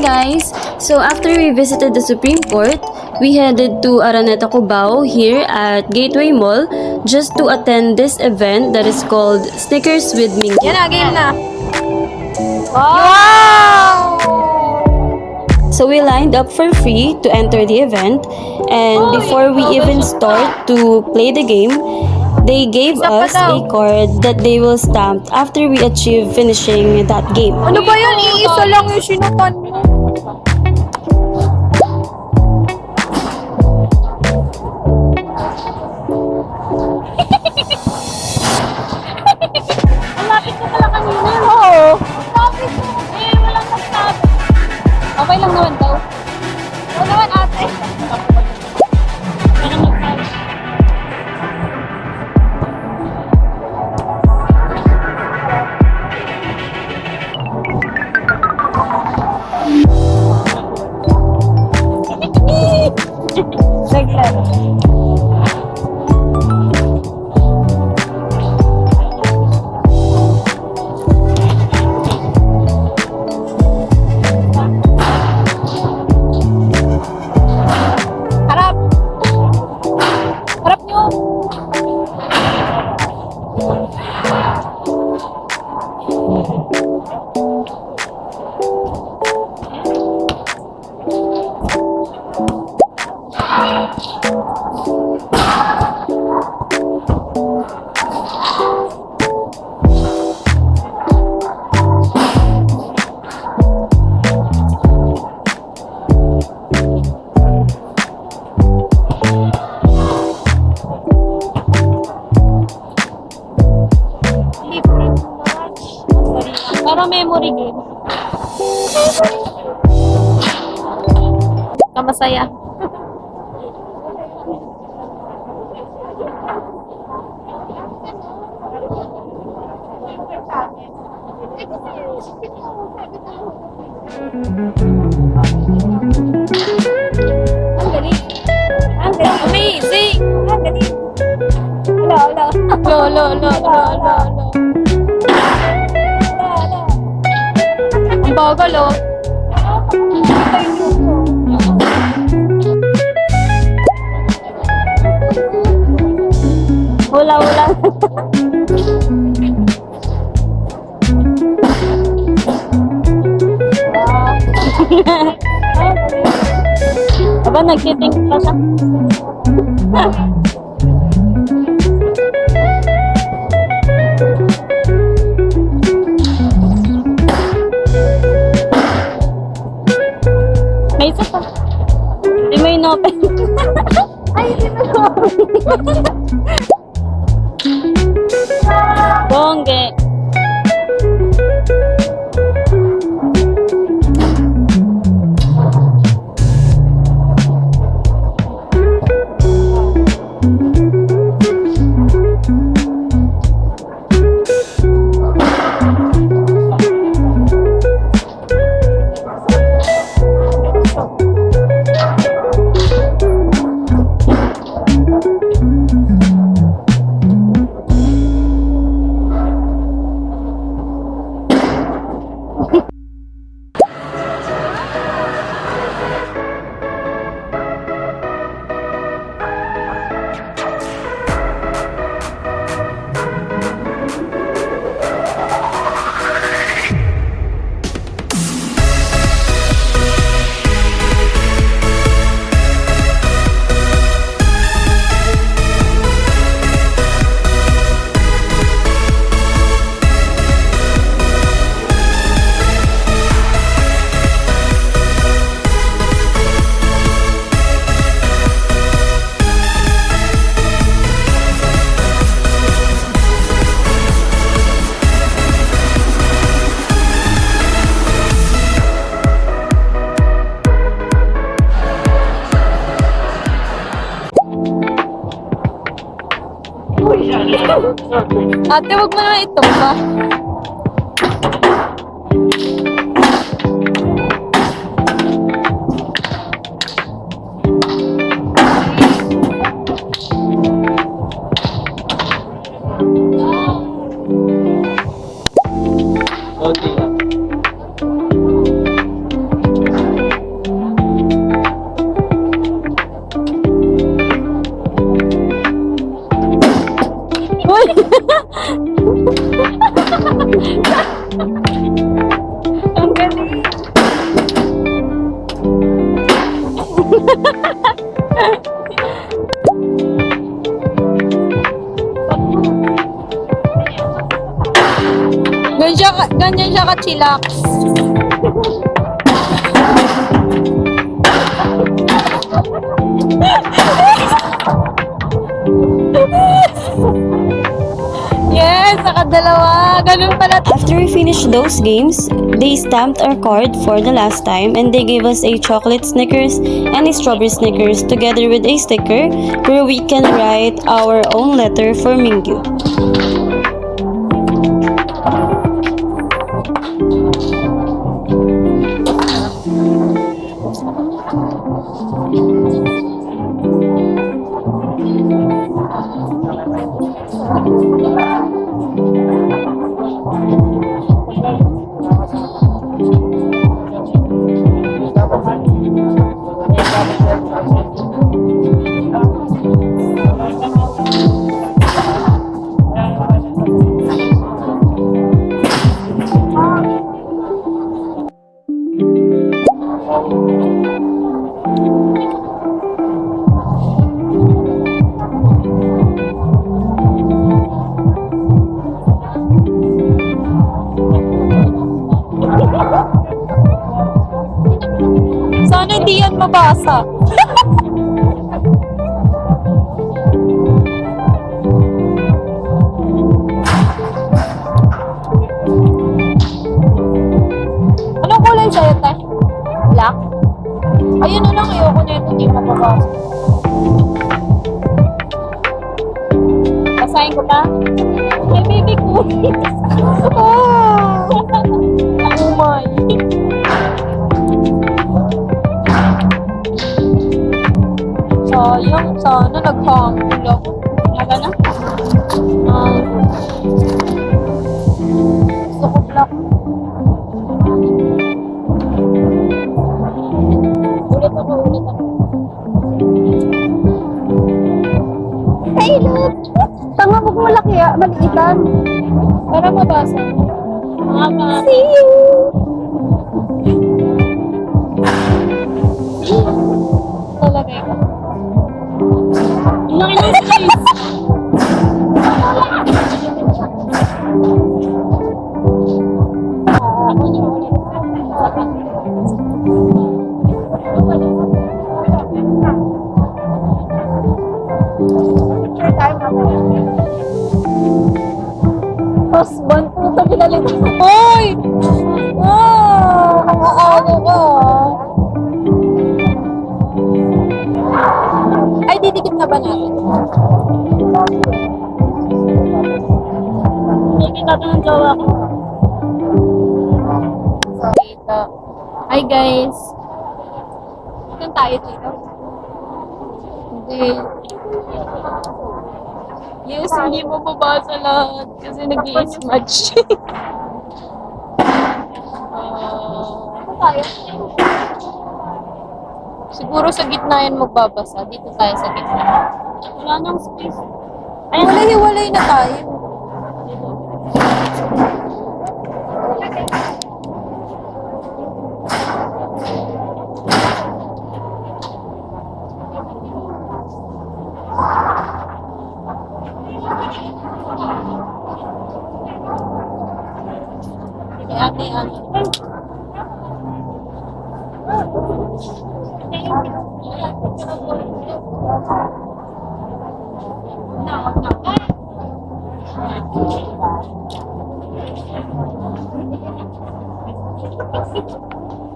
guys! So after we visited the Supreme Court, we headed to Araneta Cubao here at Gateway Mall just to attend this event that is called Snickers with Minky. Yan na, game na. Wow! So we lined up for free to enter the event, and before we even start to play the game, they gave us a card that they will stamp after we achieve finishing that game. Ano ba yan? Iisa lang yung sinutan mo. Malapit ka pala kanina. Oo. Lapit mo. Eh, walang nagsabi. Okay lang naman daw. Oo naman ate. Walang nagsabi. Naglaro. Harap. Harap nyo. Para memory game. Kamasaya. Ang galing. Ang galing. Amazing. Ang galing. Lo. Ang bagal, oh. Hula. Aba, nagtiting pa siya. May isa pa. Hindi mo inopen. Ay, hindi mo inopen. Bongge. Ate, wag mo naman itumba. Ang galing. Ganyan siya ka-chillax. Yes, nakadalawa. Ganun pala. After we finished those games, they stamped our card for the last time and they gave us a chocolate Snickers and a strawberry Snickers together with a sticker where we can write our own letter for Mingyu. Sana hindi yan mabasa. Anong kulay sa'yo, te? Black? Ayun na lang, ayoko na ito, hindi mababasa. Basahin ko pa. Ay, baby ko. Oh! Oh my. Sayang, sana nag-humble ako. Aga na? Gusto ko black. Ulit ako. Hey, look! Tanga mo malaki, maliitan. Para mabasa. Aga. See you! Talaga ikaw. Ang laki ng space. Ako niyo ulit. Husband po ito pinalitan. Hoy! Ang aago ko. Ay, didikit na ba natin? Nakikita ito ng jowa ko. Kita. Hi, guys. Saan tayo dito? Hindi. Yes, hindi mo mabasa lahat kasi nag-i-smudge. Ano tayo? Siguro sa gitna yan magbabasa. Dito tayo sa gitna. Wala nang space. Ay, hiwalay na tayo. Ate,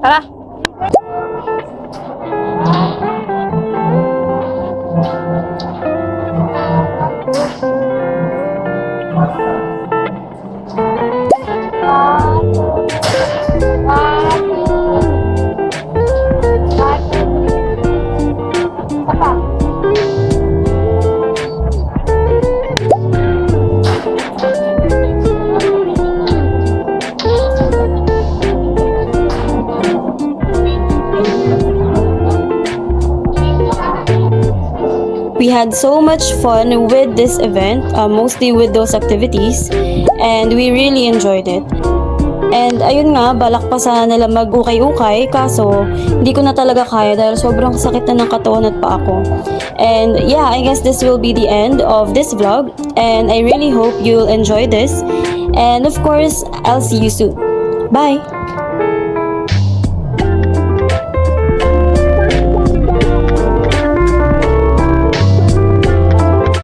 tara. We had so much fun with this event, mostly with those activities, and we really enjoyed it. And ayun nga, balak pa sana nila mag-ukay-ukay kaso hindi ko na talaga kaya dahil sobrang sakit na ng katawan at pa ako. And yeah, I guess this will be the end of this vlog and I really hope you'll enjoy this. And of course, I'll see you soon. Bye!